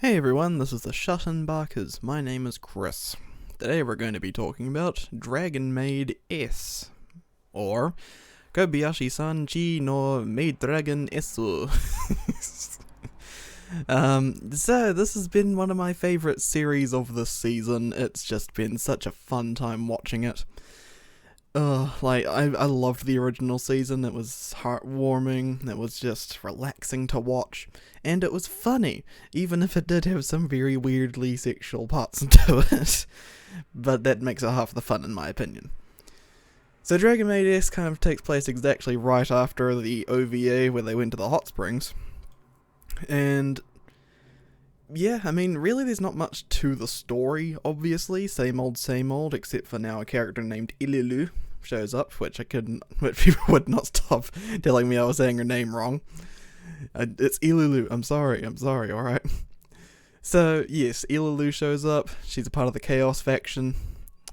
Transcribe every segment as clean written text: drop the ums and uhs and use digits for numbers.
Hey everyone, this is the ShutInBakas. My name is Chris. Today we're going to be talking about Dragon Maid S, or Kobayashi-san chi no Maid Dragon Esu. So this has been one of my favourite series of this season. It's just been such a fun time watching it. I loved the original season. It was heartwarming, it was just relaxing to watch, and it was funny, even if it did have some very weirdly sexual parts to it. But that makes it half the fun in my opinion. So Dragon Maid S kind of takes place exactly right after the OVA where they went to the hot springs. And yeah, I mean, really there's not much to the story, obviously. Same old, except for now a character named Ililu shows up, which people would not stop telling me I was saying her name wrong. It's Ililu, I'm sorry, alright. So, yes, Ililu shows up. She's a part of the Chaos faction.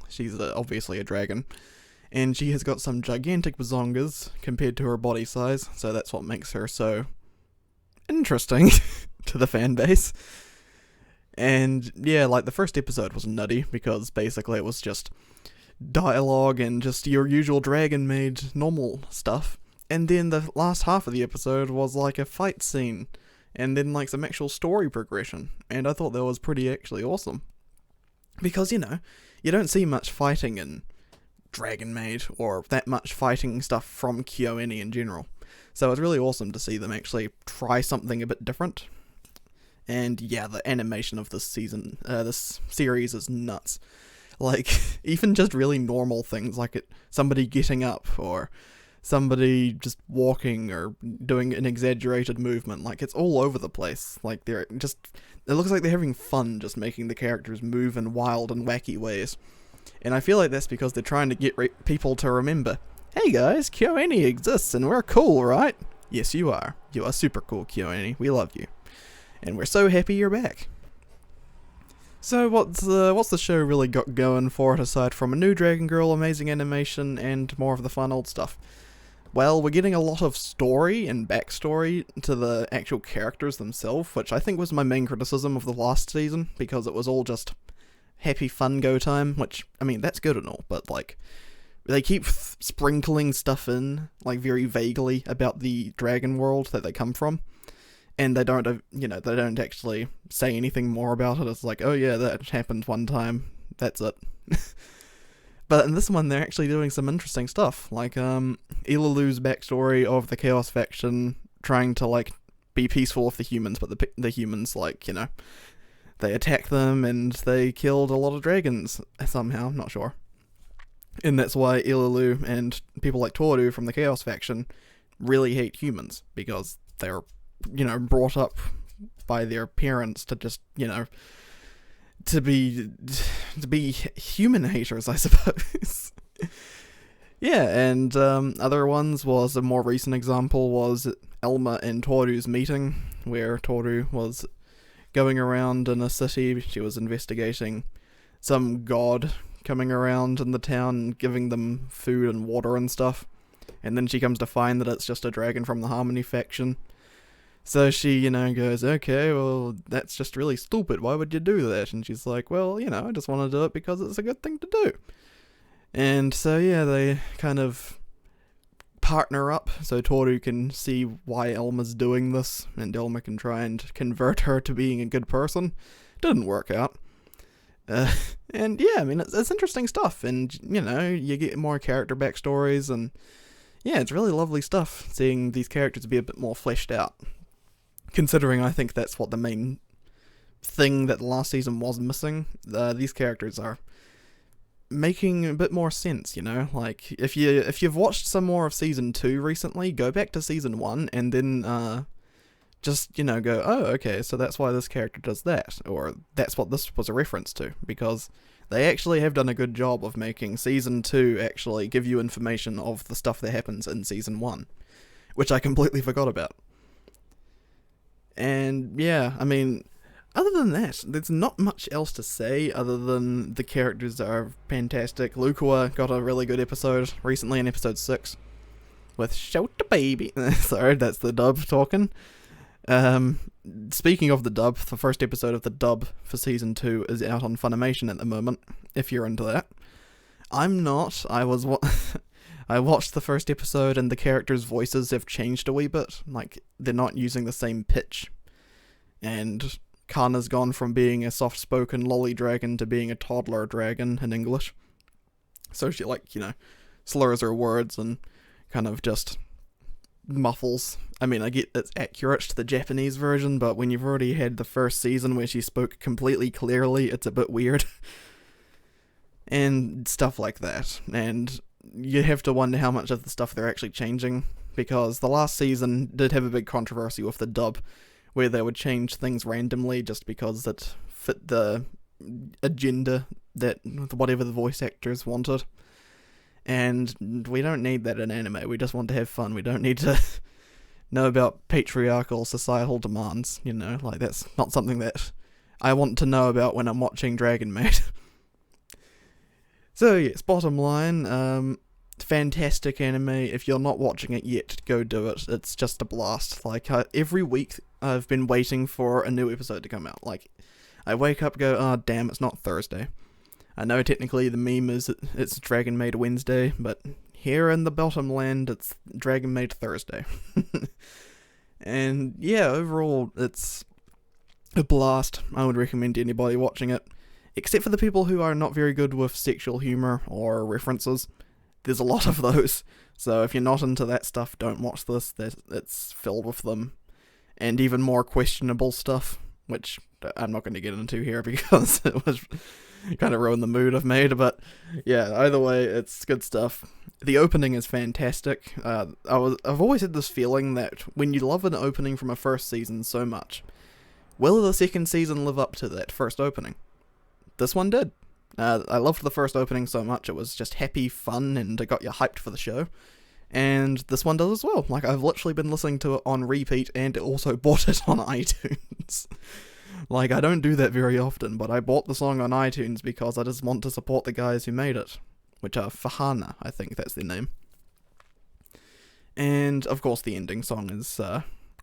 She's obviously a dragon. And she has got some gigantic bazongas compared to her body size, so that's what makes her so interesting to the fan base. And yeah, like the first episode was nutty because basically it was just dialogue and just your usual Dragon Maid normal stuff. And then the last half of the episode was like a fight scene and then like some actual story progression. And I thought that was pretty actually awesome. Because, you know, you don't see much fighting in Dragon Maid or that much fighting stuff from KyoAni in general. So it's really awesome to see them actually try something a bit different. And yeah, the animation of this series is nuts. Like, even just really normal things like somebody getting up or somebody just walking or doing an exaggerated movement, like it's all over the place. Like it looks like they're having fun just making the characters move in wild and wacky ways. And I feel like that's because they're trying to get people to remember, hey guys, KyoAni exists and we're cool, right? Yes, you are. You are super cool, KyoAni. We love you. And we're so happy you're back. So what's the show really got going for it aside from a new Dragon Girl, amazing animation, and more of the fun old stuff? Well, we're getting a lot of story and backstory to the actual characters themselves, which I think was my main criticism of the last season, because it was all just happy fun go time, which, I mean, that's good and all, but like, they keep sprinkling stuff in, like very vaguely about the dragon world that they come from. And they don't actually say anything more about it. It's like, oh yeah, that happened one time. That's it. But in this one, they're actually doing some interesting stuff. Like, Ililu's backstory of the Chaos faction trying to, like, be peaceful with the humans, but the humans, like, you know, they attack them and they killed a lot of dragons somehow, not sure. And that's why Ililu and people like Toru from the Chaos faction really hate humans, because they're, you know, brought up by their parents to just, you know, to be human haters, I suppose. Yeah, and other ones was a more recent example was Elma and Toru's meeting, where Toru was going around in a city. She was investigating some god coming around in the town and giving them food and water and stuff. And then she comes to find that it's just a dragon from the Harmony faction. So she, you know, goes, okay, well, that's just really stupid. Why would you do that? And she's like, well, you know, I just want to do it because it's a good thing to do. And so, yeah, they kind of partner up so Toru can see why Elma's doing this, and Elma can try and convert her to being a good person. Didn't work out. And yeah, I mean, it's interesting stuff, and, you know, you get more character backstories, and yeah, it's really lovely stuff, seeing these characters be a bit more fleshed out. Considering I think that's what the main thing that the last season was missing. These characters are making a bit more sense, you know? Like, if you've watched some more of Season 2 recently, go back to Season 1 and then just, you know, go, oh, okay, so that's why this character does that, or that's what this was a reference to, because they actually have done a good job of making Season 2 actually give you information of the stuff that happens in Season 1, which I completely forgot about. And yeah, I mean, other than that, there's not much else to say other than the characters are fantastic. Lukua got a really good episode recently in episode 6 with Shout the Baby. Sorry, that's the dub talking. Um, Speaking of the dub, the first episode of the dub for season 2 is out on Funimation at the moment, if you're into that. I'm not. I watched the first episode and the characters' voices have changed a wee bit. Like, they're not using the same pitch. And Kana's gone from being a soft-spoken lolly dragon to being a toddler dragon in English. So she, slurs her words and kind of just muffles. I mean, I get it's accurate to the Japanese version, but when you've already had the first season where she spoke completely clearly, it's a bit weird. And stuff like that. And you have to wonder how much of the stuff they're actually changing, because the last season did have a big controversy with the dub, where they would change things randomly just because it fit the agenda that whatever the voice actors wanted. And we don't need that in anime. We just want to have fun. We don't need to know about patriarchal societal demands, that's not something that I want to know about when I'm watching Dragon Maid. So yes, bottom line, fantastic anime. If you're not watching it yet, go do it. It's just a blast. Every week I've been waiting for a new episode to come out. I wake up, go, oh damn, it's not Thursday. I know technically the meme is it's Dragon Maid Wednesday, but here in the bottom land, it's Dragon Maid Thursday. And yeah, overall, it's a blast. I would recommend anybody watching it. Except for the people who are not very good with sexual humor or references. There's a lot of those. So if you're not into that stuff, don't watch this. It's filled with them. And even more questionable stuff, which I'm not going to get into here because it was kind of ruined the mood I've made. But yeah, either way, it's good stuff. The opening is fantastic. I've always had this feeling that when you love an opening from a first season so much, will the second season live up to that first opening? This one did. I loved the first opening so much. It was just happy, fun, and it got you hyped for the show. And this one does as well. I've literally been listening to it on repeat and also bought it on iTunes. I don't do that very often, but I bought the song on iTunes because I just want to support the guys who made it, which are Fahana, I think that's their name. And, of course, the ending song is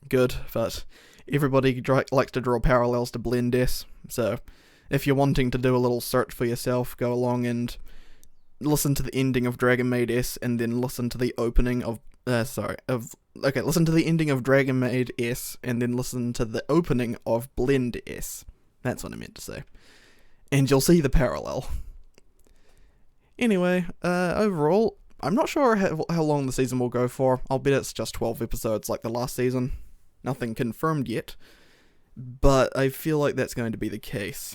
good, but everybody likes to draw parallels to Blend S, so if you're wanting to do a little search for yourself, go along and listen to the ending of Dragon Maid S, and then listen to the opening of... listen to the ending of Dragon Maid S, and then listen to the opening of Blend S. That's what I meant to say. And you'll see the parallel. Anyway, overall, I'm not sure how long the season will go for. I'll bet it's just 12 episodes like the last season. Nothing confirmed yet. But I feel like that's going to be the case.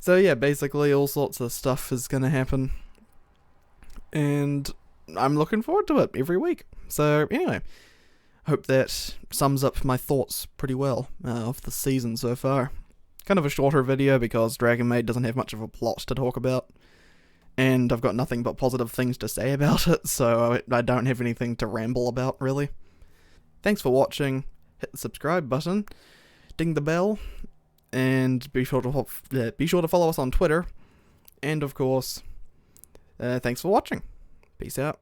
So yeah, basically all sorts of stuff is going to happen. And I'm looking forward to it every week. So anyway, hope that sums up my thoughts pretty well of the season so far. Kind of a shorter video because Dragon Maid doesn't have much of a plot to talk about. And I've got nothing but positive things to say about it, so I don't have anything to ramble about, really. Thanks for watching. Hit the subscribe button. Ding the bell. And be sure to follow us on Twitter. And, of course, thanks for watching. Peace out.